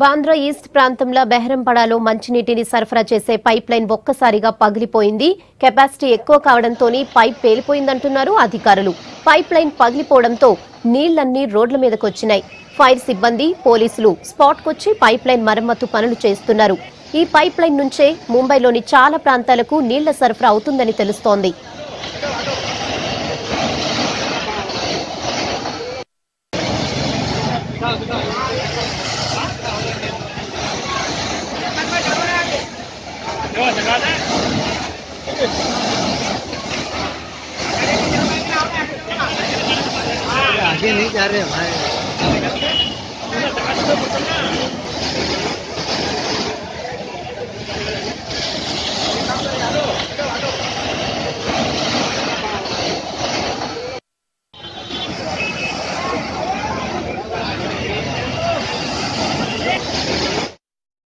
Bandra east ప్రాంతంలో బెహరంపడాలో మంచినీటిని సరఫరా చేసే పైప్ లైన్ ఒక్కసారిగా పగిలిపోయింది. కెపాసిటీ ఎక్కువ కావడంతో పైప్ పేలిపోయిందంటున్నారు అధికారులు. పైప్ లైన్ పగిలిపోవడంతో నీళ్లన్నీ రోడ్ల మీదకు వచ్చినాయి. ఫైర్ సిబ్బంది, పోలీసులు స్పాట్కొచ్చి పైప్ లైన్ మరమ్మతు పనులు చేస్తున్నారు. ఈ పైప్ లైన్ నుంచే ముంబైలోని చాలా ప్రాంతాలకు నీళ్ల సరఫరా అవుతుందని తెలుస్తోంది. आगे नहीं जा रहे हमारे।